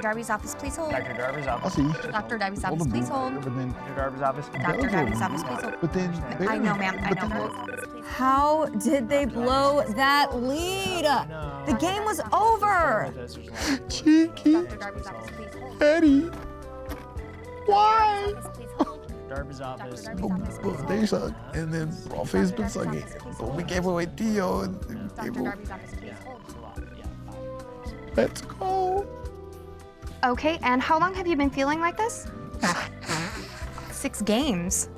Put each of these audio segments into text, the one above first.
Darby's office, please hold. Dr. Darby's office. I'll see. Dr. Darby's office, please hold. But then, Dr. Darby's office. Dr. Darby's office, please hold. but then. I know, ma'am. I know. How did they blow that lead? The game was over. Cheeky. Dr. Darby's office, please hold. Eddie. Why? Darby's office. But they suck. And then Rolfe's been sucking. But we gave away Theo and Dr. Darby's office, please hold. let's go. Okay, and how long have you been feeling like this? 6 games.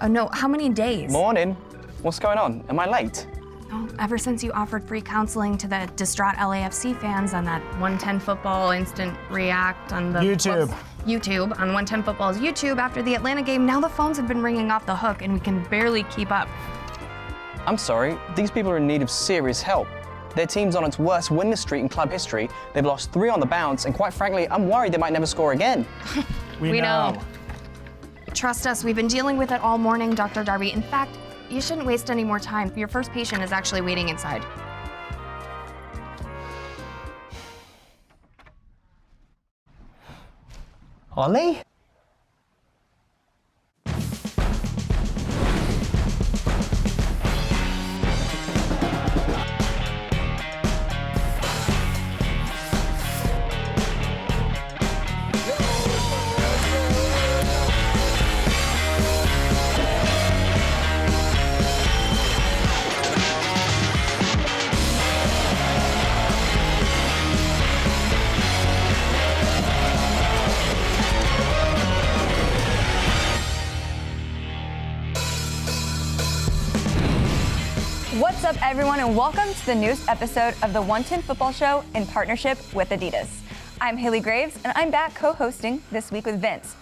Oh no, how many days? Morning. What's going on? Am I late? Oh, ever since you offered free counseling to the distraught LAFC fans on that 110 Football Instant React on the YouTube. YouTube, on 110 Football's YouTube after the Atlanta game, now the phones have been ringing off the hook and we can barely keep up. I'm sorry. These people are in need of serious help. Their team's on its worst winless streak in club history. They've lost 3 on the bounce, and quite frankly, I'm worried they might never score again. We know. Trust us, we've been dealing with it all morning, Dr. Darby. In fact, you shouldn't waste any more time. Your first patient is actually waiting inside. Ollie? What's up, everyone, and welcome to the newest episode of the 110 Football Show in partnership with Adidas. I'm Haley Graves, and I'm back co-hosting this week with Vince.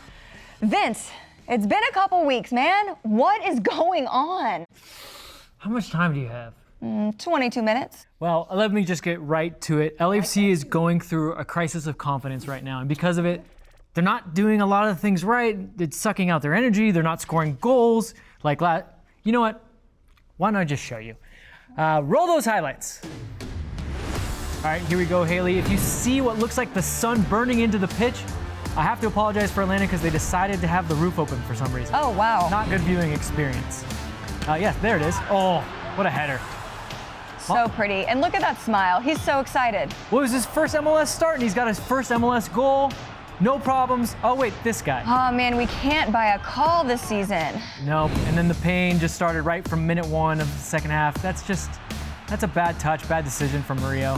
Vince, it's been a couple weeks, man. What is going on? How much time do you have? 22 minutes. Well, let me just get right to it. LAFC is going through a crisis of confidence right now, and because of it, they're not doing a lot of things right. It's sucking out their energy. They're not scoring goals. You know what? Why not just show you? Roll those highlights. All right, here we go, Haley. If you see what looks like the sun burning into the pitch, I have to apologize for Atlanta because they decided to have the roof open for some reason. Oh, wow. Not good viewing experience. Yeah, there it is. Oh, what a header. So pretty. And look at that smile. He's so excited. Well, it was his first MLS start, and he's got his first MLS goal. No problems. Oh, wait, this guy. Oh, man, we can't buy a call this season. Nope. And then the pain just started right from minute 1 of the second half. That's a bad touch, bad decision from Mario.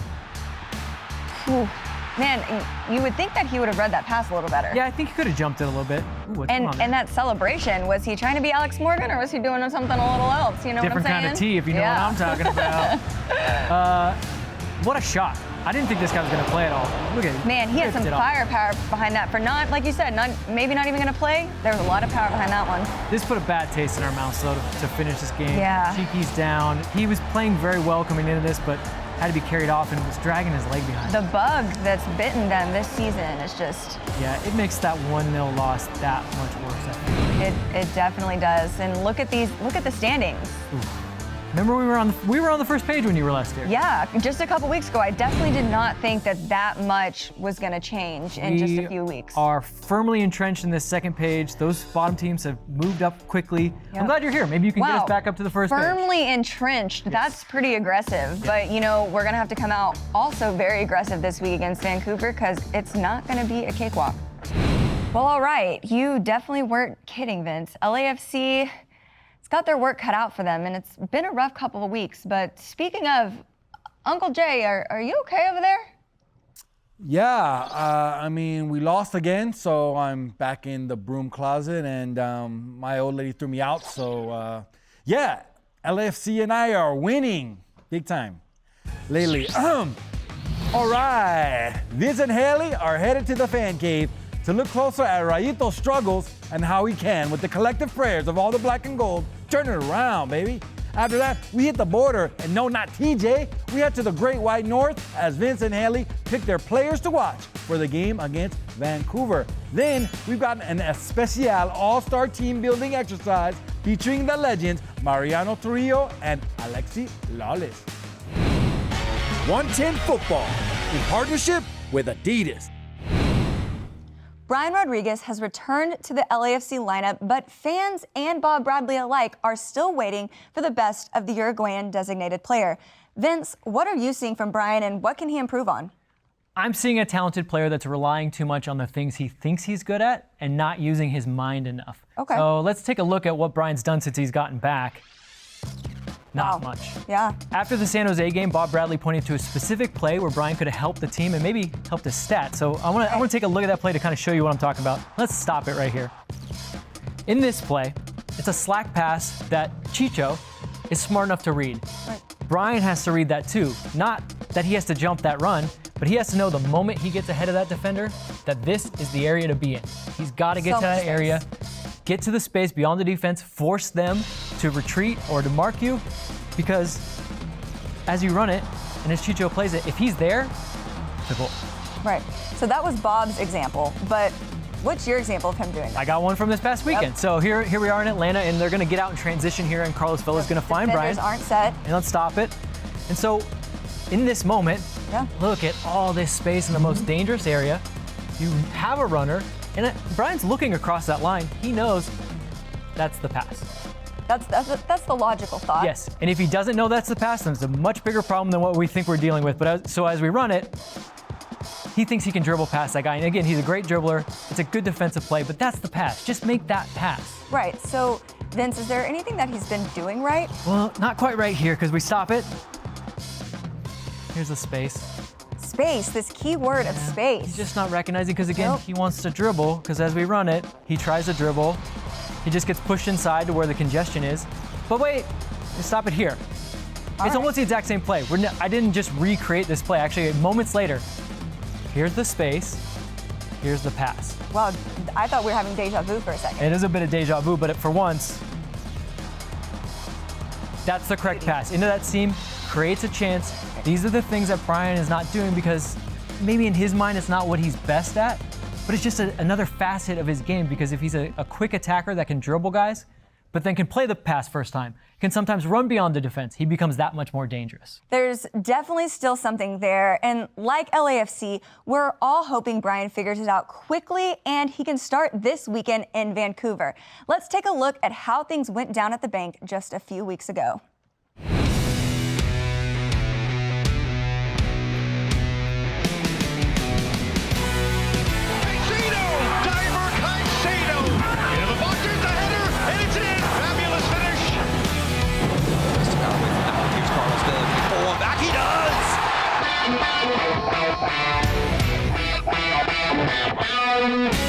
Whew. Man, you would think that he would have read that pass a little better. Yeah, I think he could have jumped it a little bit. Ooh, what's going on there? And that celebration, was he trying to be Alex Morgan or was he doing something a little else? You know Different what I'm saying? kind of tea, if you know what I'm talking about. What a shot. I didn't think this guy was going to play at all. Look at him. Man, he had some firepower behind that for not, like you said, maybe not even going to play. There was a lot of power behind that one. This put a bad taste in our mouths, though, to finish this game. Yeah. Cheeky's down. He was playing very well coming into this, but had to be carried off and was dragging his leg behind. The bug that's bitten them this season is just... Yeah, it makes that 1-0 loss that much worse, I think. It definitely does. And look at the standings. Oof. Remember we were on the first page when you were last here. Yeah, just a couple weeks ago. I definitely did not think that much was going to change in just a few weeks. We are firmly entrenched in this second page. Those bottom teams have moved up quickly. Yep. I'm glad you're here. Maybe you can get us back up to the first page. Firmly entrenched. Yes. That's pretty aggressive. Yes. But, we're going to have to come out also very aggressive this week against Vancouver because it's not going to be a cakewalk. Well, all right. You definitely weren't kidding, Vince. LAFC... got their work cut out for them, and it's been a rough couple of weeks. But speaking of, Uncle Jay, are you okay over there? Yeah, we lost again, so I'm back in the broom closet, and my old lady threw me out. So, LAFC and I are winning big time lately. All right, Vince and Haley are headed to the fan cave to look closer at Rayito's struggles and how he can, with the collective prayers of all the black and gold, turn it around, baby. After that, we hit the border, and no, not TJ. We head to the Great White North as Vince and Haley pick their players to watch for the game against Vancouver. Then, we've got an especial all-star team building exercise featuring the legends Mariano Trujillo and Alexi Lawless. 110 Football in partnership with Adidas. Brian Rodriguez has returned to the LAFC lineup, but fans and Bob Bradley alike are still waiting for the best of the Uruguayan designated player. Vince, what are you seeing from Brian and what can he improve on? I'm seeing a talented player that's relying too much on the things he thinks he's good at and not using his mind enough. Okay. So let's take a look at what Brian's done since he's gotten back. Not Wow. much. Yeah. After the San Jose game, Bob Bradley pointed to a specific play where Brian could have helped the team and maybe helped his stats. So I want to take a look at that play to kind of show you what I'm talking about. Let's stop it right here. In this play, it's a slack pass that Chicho is smart enough to read. Right. Brian has to read that too. Not that he has to jump that run, but he has to know the moment he gets ahead of that defender that this is the area to be in. He's got to get So to that much area, get to the space beyond the defense, force them to retreat or to mark you, because as you run it and as Chicho plays it, if he's there, it's a goal. Right. So that was Bob's example, but what's your example of him doing that? I got one from this past weekend. So here we are in Atlanta, and they're going to get out in transition here, and Carlos Vela's going to find Brian. Defenders aren't set. And let's stop it. And so in this moment, Yeah. look at all this space in the most dangerous area. You have a runner, and Brian's looking across that line. He knows that's the pass. That's the logical thought. Yes, and if he doesn't know that's the pass, then it's a much bigger problem than what we think we're dealing with. But as we run it, he thinks he can dribble past that guy. And again, he's a great dribbler. It's a good defensive play, but that's the pass. Just make that pass. Right. So, Vince, is there anything that he's been doing right? Well, not quite right here, because we stop it. Here's the space. Space, this key word of space. He's just not recognizing, because again, Nope. he wants to dribble, because as we run it, he tries to dribble. He just gets pushed inside to where the congestion is. But wait, we stop it here. It's right. almost the exact same play. I didn't just recreate this play. Actually, moments later, here's the space, here's the pass. Well, I thought we were having deja vu for a second. It is a bit of deja vu, but for once, that's the correct pass. Into that seam, creates a chance. These are the things that Brian is not doing because maybe in his mind it's not what he's best at, but it's just another facet of his game, because if he's a quick attacker that can dribble guys, but then can play the pass first time, can sometimes run beyond the defense, he becomes that much more dangerous. There's definitely still something there. And like LAFC, we're all hoping Brian figures it out quickly and he can start this weekend in Vancouver. Let's take a look at how things went down at the bank just a few weeks ago.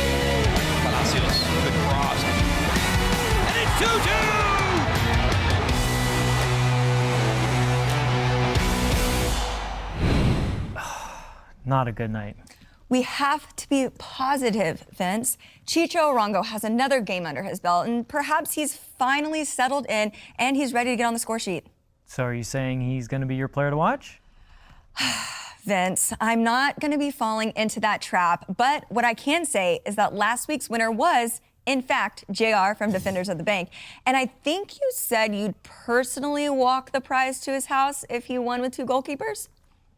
Palacios, good cross. And it's 2-2! Not a good night. We have to be positive, Vince. Chicho Arango has another game under his belt, and perhaps he's finally settled in and he's ready to get on the score sheet. So are you saying he's going to be your player to watch? Vince, I'm not going to be falling into that trap, but what I can say is that last week's winner was, in fact, JR from Defenders of the Bank. And I think you said you'd personally walk the prize to his house if he won with 2 goalkeepers?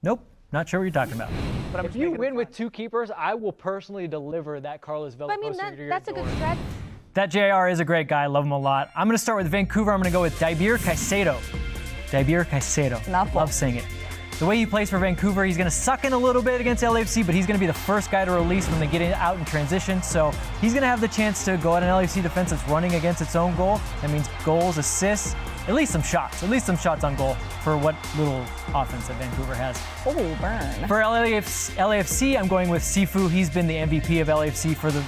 Nope, not sure what you're talking about. But If you win with 2 keepers, I will personally deliver that Carlos Vela I mean, poster to your that's a door. good stretch. That JR is a great guy. I love him a lot. I'm going to start with Vancouver. I'm going to go with Daibir Caicedo. Daibir Caicedo. Mouthful. Love saying it. The way he plays for Vancouver, he's going to suck in a little bit against LAFC, but he's going to be the first guy to release when they get out in transition. So he's going to have the chance to go at an LAFC defense that's running against its own goal. That means goals, assists, at least some shots on goal for what little offense that Vancouver has. Oh, burn. For LAFC, I'm going with Sifu. He's been the MVP of LAFC for the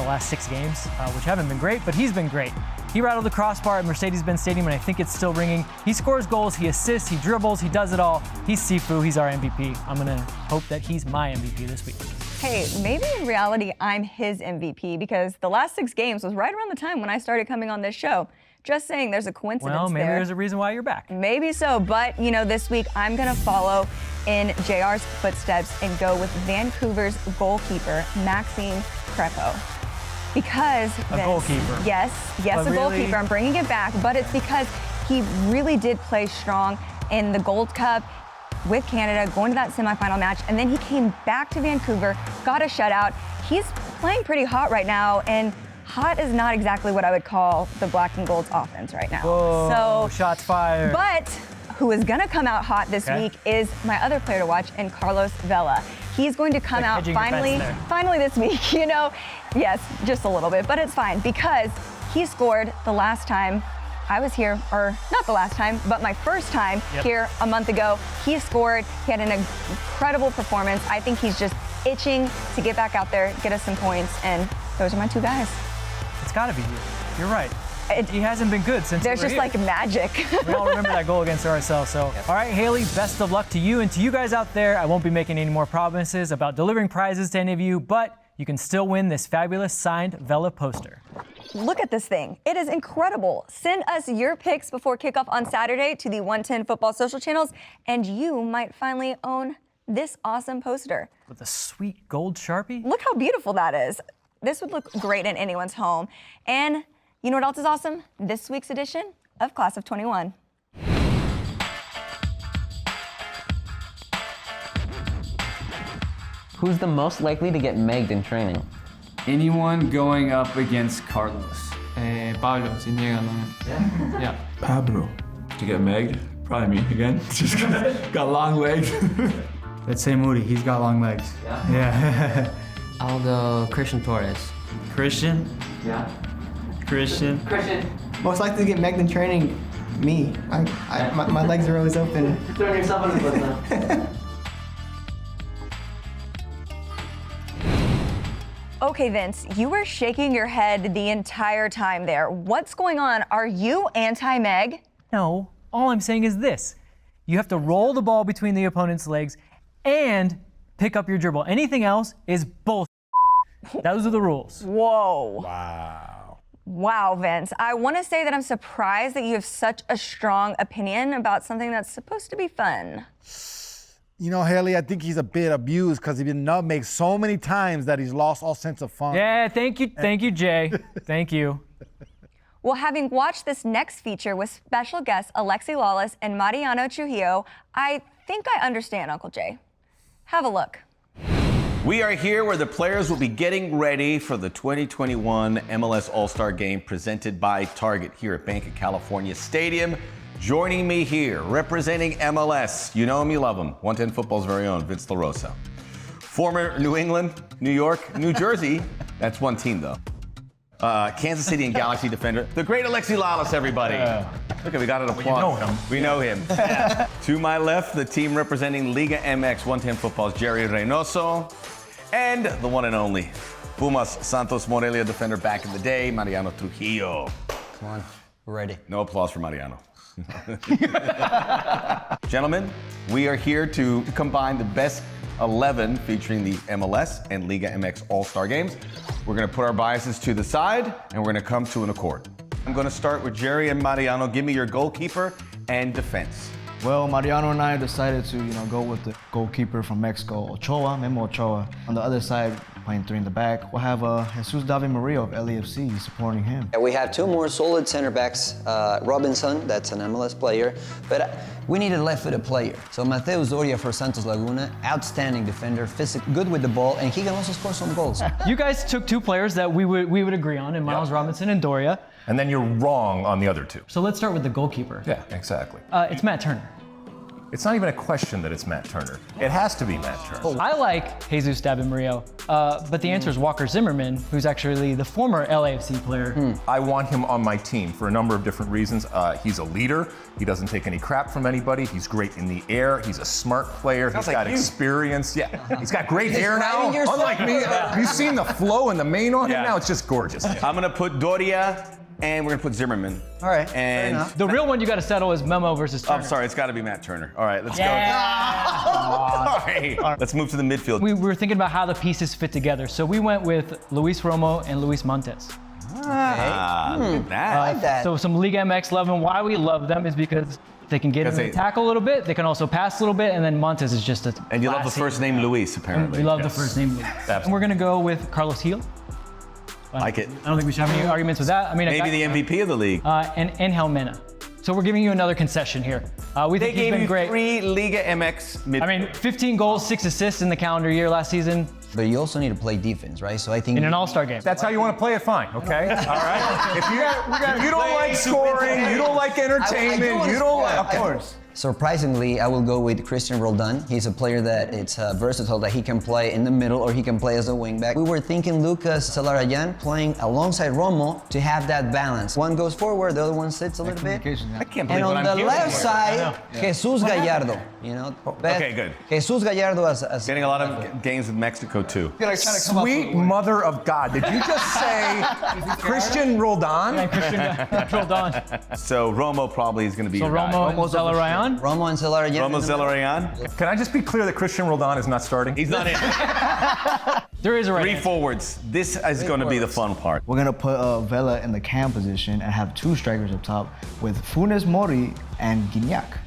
last 6 games, which haven't been great, but he's been great. He rattled the crossbar at Mercedes-Benz Stadium, and I think it's still ringing. He scores goals, he assists, he dribbles, he does it all. He's Sifu, he's our MVP. I'm gonna hope that he's my MVP this week. Hey, maybe in reality, I'm his MVP because the last 6 games was right around the time when I started coming on this show. Just saying, there's a coincidence Well, maybe there. there's a reason why you're back. Maybe so, but this week I'm gonna follow in JR's footsteps and go with Vancouver's goalkeeper, Maxime Crepeau. Because A goalkeeper. Yes, But a really- goalkeeper. I'm bringing it back, but it's because he really did play strong in the Gold Cup with Canada, going to that semifinal match, and then he came back to Vancouver, got a shutout. he's playing pretty hot right now, and hot is not exactly what I would call the black and gold's offense right now. Whoa, shots fired. But who is gonna come out hot this week is my other player to watch, and Carlos Vela. He's going to come out finally this week, you know. Yes, just a little bit, but it's fine because he scored the last time I was here, or not the last time, but my first time here a month ago. He scored, he had an incredible performance. I think he's just itching to get back out there, get us some points, and those are my two guys. It's gotta be you. You're right. He hasn't been good since There's just here. like magic. We all remember that goal against RSL. So, all right, Haley, best of luck to you and to you guys out there. I won't be making any more promises about delivering prizes to any of you, but you can still win this fabulous signed Vela poster. Look at this thing. It is incredible. Send us your picks before kickoff on Saturday to the 110 Football social channels, and you might finally own this awesome poster. With a sweet gold Sharpie. Look how beautiful that is. This would look great in anyone's home. And you know what else is awesome? This week's edition of Class of 21. Who's the most likely to get megged in training? Anyone going up against Carlos. Pablo, sin duda. Yeah. Pablo. To get megged? Probably me again. Just got long legs. Let's say Moody, he's got long legs. Yeah. I'll go Christian Torres. Christian? Yeah. Christian? Most likely to get megged in training, me. My legs are always open. You're throwing yourself under the bus now. Okay, Vince, you were shaking your head the entire time there. What's going on? Are you anti-Meg? No, all I'm saying is this. You have to roll the ball between the opponent's legs and pick up your dribble. Anything else is bullshit. Those are the rules. Whoa. Wow. Wow, Vince. I want to say that I'm surprised that you have such a strong opinion about something that's supposed to be fun. You know, Haley, I think he's a bit abused because he's been nutmegged so many times that he's lost all sense of fun. Yeah, thank you, Jay. Thank you. Well, having watched this next feature with special guests Alexi Lawless and Mariano Trujillo, I think I understand, Uncle Jay. Have a look. We are here where the players will be getting ready for the 2021 MLS All-Star Game presented by Target here at Banc of California Stadium. Joining me here, representing MLS, you know him, you love him, 110 Football's very own, Vince La Rosa. Former New England, New York, New Jersey, that's one team though. Kansas City and Galaxy defender, the great Alexi Lawless, everybody. Look, we got an applause. We know him. To my left, the team representing Liga MX 110 Football's Jerry Reynoso, and the one and only Pumas Santos Morelia defender back in the day, Mariano Trujillo. Come on, we're ready. No applause for Mariano. Gentlemen, we are here to combine the best 11 featuring the MLS and Liga MX All-Star Games. We're going to put our biases to the side and we're going to come to an accord. I'm going to start with Jerry and Mariano. Give me your goalkeeper and defense. Well, Mariano and I decided to, go with the goalkeeper from Mexico, Memo Ochoa. On the other side, playing three in the back, we'll have Jesus David Murillo of LAFC supporting him. We have two more solid center backs. Robinson, that's an MLS player, but we need a left-footed player. So Mateus Doria for Santos Laguna, outstanding defender, physical, good with the ball, and he can also score some goals. You guys took two players that we would agree on, in Miles Robinson and Doria. And then you're wrong on the other two. So let's start with the goalkeeper. Yeah, exactly. It's Matt Turner. It's not even a question that it's Matt Turner. It has to be Matt Turner. I like Jesus David Murillo, but the answer is Walker Zimmerman, who's actually the former LAFC player. I want him on my team for a number of different reasons. He's a leader. He doesn't take any crap from anybody. He's great in the air. He's a smart player. He's got experience. Yeah, he's got great hair now. Unlike me, have you seen the flow and the mane on him now? It's just gorgeous. I'm going to put Doria and we're going to put Zimmerman. All right, and the real one you got to settle is Memo versus Turner. I'm sorry, it's got to be Matt Turner. All right, let's go. Sorry. Let's move to the midfield. We were thinking about how the pieces fit together, so we went with Luis Romo and Luis Montes. I like that. So some Liga MX love, and why we love them is because they can get in the tackle a little bit, they can also pass a little bit, and then Montes is just a And you love the first name Luis, apparently. We love the first name Luis. And we're going to go with Carlos Gil. Like it. I don't think we should have any arguments with that. I mean, maybe the MVP of the league. And Angel Mena. So we're giving you another concession here. We They think he's gave been you great. 3 Liga MX midfielders. I mean, 15 goals, 6 assists in the calendar year last season. But you also need to play defense, right? So I think in an all-star game. That's how you want to play it, fine, okay? All right? If you don't like scoring, you don't like entertainment, you don't like... Of course. Surprisingly, I will go with Christian Roldan. He's a player that it's versatile, that he can play in the middle or he can play as a wingback. We were thinking Lucas Zelarayan playing alongside Romo to have that balance. One goes forward, the other one sits a little bit. I can't believe And what on I'm the hearing left here. side, Jesus Gallardo. You know, Okay, good. Jesus Gallardo as Getting a lot of games with Mexico too. Sweet mother of God. Did you just say Christian Roldan? Yeah, Christian Roldan. So Romo probably is going to be So your guy. Romo and Zelarayan? Romo and Zelarayan. Romo Zelarayan. Can I just be clear that Christian Roldan is not starting? He's not in. There is a 3 forwards. This is going to be the fun part. We're gonna put Vela in the cam position and have 2 strikers up top with Funes Mori and Gignac.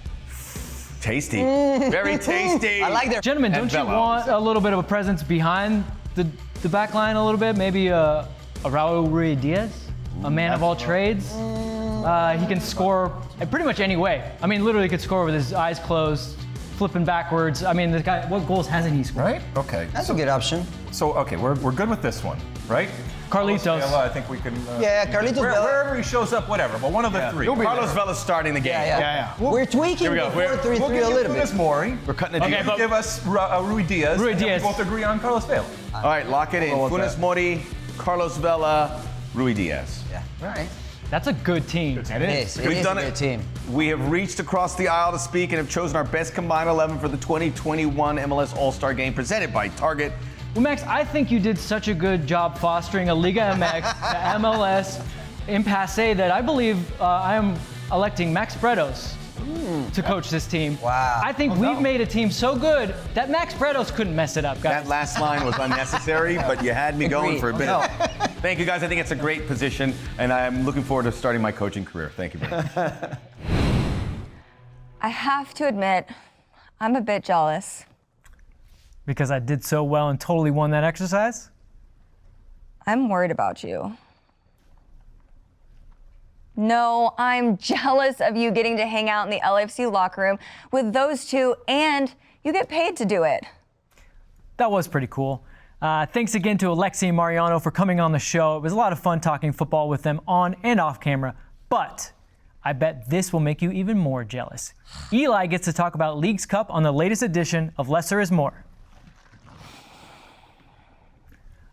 Tasty. Very tasty. I like that. Gentlemen, don't you want a little bit of a presence behind the back line a little bit? Maybe a Raul Ruiz, a man of all trades. He can score pretty much any way. I mean, literally could score with his eyes closed, flipping backwards. I mean, this guy, what goals hasn't he scored? Right? Okay. That's a good option. So, okay, we're good with this one, right? Carlitos. Vela, I think we can... Yeah, Carlitos Vela. Wherever he shows up, whatever, but one of the 3. Carlos Vela's starting the game. Yeah. We're tweaking the 4-3-3 We'll a give little you bit. Funes Mori. We're cutting a deal. Okay, but- Give us Rui Diaz. Rui and then Diaz. We both agree on Carlos Vela. All right, lock it in. Roll with Funes that. Mori, Carlos Vela, Rui Diaz. Yeah. All right. That's a good team. It is. It We've is done a it. good team. We have reached across the aisle to speak and have chosen our best combined 11 for the 2021 MLS All-Star Game presented by Target. Well, Max, I think you did such a good job fostering a Liga MX, the MLS impasse that I believe I am electing Max Bretos to coach this team. Wow. I think we've made a team so good that Max Bretos couldn't mess it up, guys. That last line was unnecessary, but you had me going for a bit. Thank you, guys. I think it's a great position, and I'm looking forward to starting my coaching career. Thank you very much. I have to admit, I'm a bit jealous. Because I did so well and totally won that exercise? I'm worried about you. No, I'm jealous of you getting to hang out in the LAFC locker room with those two, and you get paid to do it. That was pretty cool. Thanks again to Alexi and Mariano for coming on the show. It was a lot of fun talking football with them on and off camera, but I bet this will make you even more jealous. Eli gets to talk about Leagues Cup on the latest edition of Lesser is More.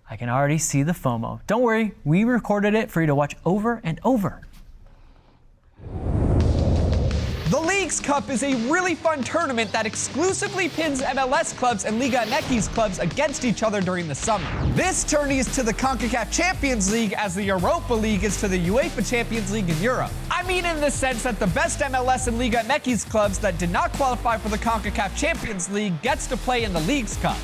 I can already see the FOMO. Don't worry, we recorded it for you to watch over and over. The Leagues Cup is a really fun tournament that exclusively pins MLS clubs and Liga MX clubs against each other during the summer. This tourney is to the CONCACAF Champions League as the Europa League is to the UEFA Champions League in Europe. I mean in the sense that the best MLS and Liga MX clubs that did not qualify for the CONCACAF Champions League gets to play in the Leagues Cup.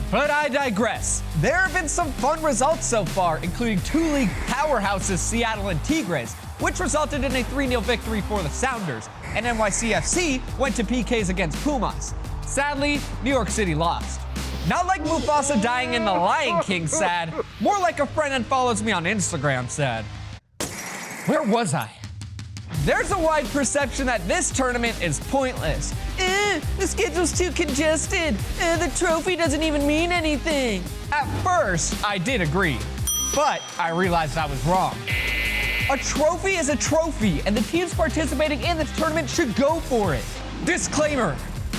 But I digress. There have been some fun results so far, including 2 league powerhouses, Seattle and Tigres, which resulted in a 3-0 victory for the Sounders, and NYCFC went to PKs against Pumas. Sadly, New York City lost. Not like Mufasa dying in The Lion King sad, more like a friend that follows me on Instagram sad. Where was I? There's a wide perception that this tournament is pointless. The schedule's too congested. The trophy doesn't even mean anything. At first, I did agree, but I realized I was wrong. A trophy is a trophy, and the teams participating in the tournament should go for it. Disclaimer.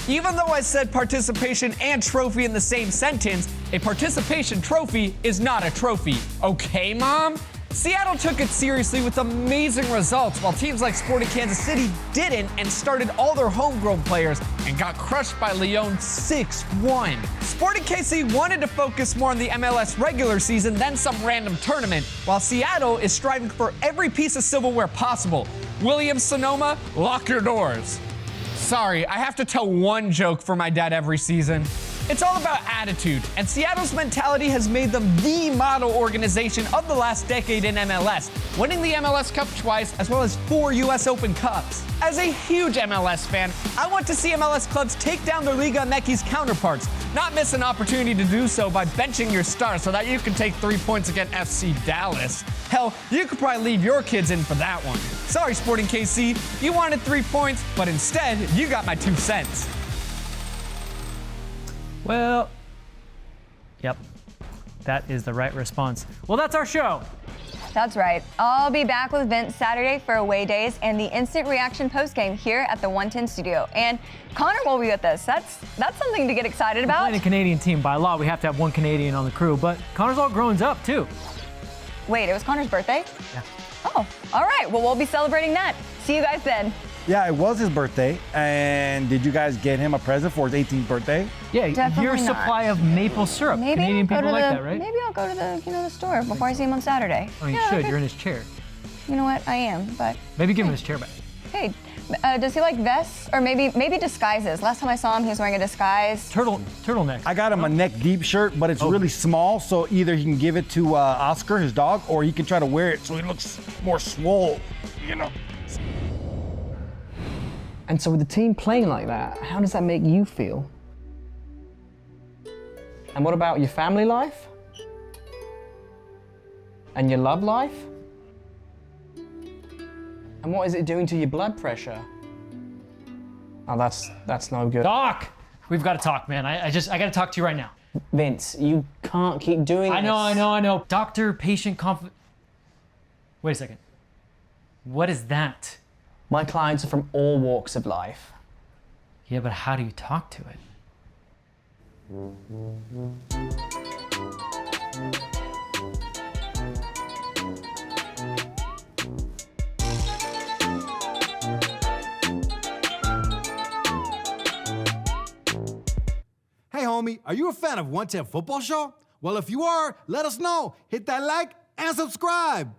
Even though I said participation and trophy in the same sentence, a participation trophy is not a trophy. Okay, Mom? Seattle took it seriously with amazing results, while teams like Sporting Kansas City didn't and started all their homegrown players and got crushed by Lyon 6-1. Sporting KC wanted to focus more on the MLS regular season than some random tournament, while Seattle is striving for every piece of silverware possible. Williams-Sonoma, lock your doors. Sorry, I have to tell one joke for my dad every season. It's all about attitude, and Seattle's mentality has made them the model organization of the last decade in MLS, winning the MLS Cup twice, as well as 4 US Open Cups. As a huge MLS fan, I want to see MLS clubs take down their Liga MX's counterparts, not miss an opportunity to do so by benching your star so that you can take 3 points against FC Dallas. Hell, you could probably leave your kids in for that one. Sorry, Sporting KC, you wanted 3 points, but instead, you got my 2 cents. Well, yep, that is the right response. Well, that's our show. That's right. I'll be back with Vince Saturday for away days and the instant reaction postgame here at the 110 studio. And Connor will be with us. That's something to get excited about. We're playing a Canadian team. By law, we have to have one Canadian on the crew, but Connor's all grown up too. Wait, it was Connor's birthday? Yeah. Oh, all right. Well, we'll be celebrating that. See you guys then. Yeah, it was his birthday. And did you guys get him a present for his 18th birthday? Yeah, Definitely your not. supply of maple syrup. Maybe Canadian I'll go people to like the, that, right? Maybe I'll go to the store before I see him on Saturday. Oh, you Yeah, should. okay. You're in his chair. You know what? I am, but Maybe give him his chair back. hey, does he like vests or maybe disguises? Last time I saw him, he was wearing a disguise. Turtleneck. I got him a neck deep shirt, but it's really small, so either he can give it to Oscar, his dog, or he can try to wear it so he looks more swole, you know. And so with the team playing like that, how does that make you feel? And what about your family life? And your love life? And what is it doing to your blood pressure? Oh, that's no good. Doc, we've got to talk, man. I got to talk to you right now. Vince, you can't keep doing this. I know. Doctor-patient Wait a second. What is that? My clients are from all walks of life. Yeah, but how do you talk to it? Hey homie, are you a fan of 110 Football Show? Well, if you are, let us know. Hit that like and subscribe.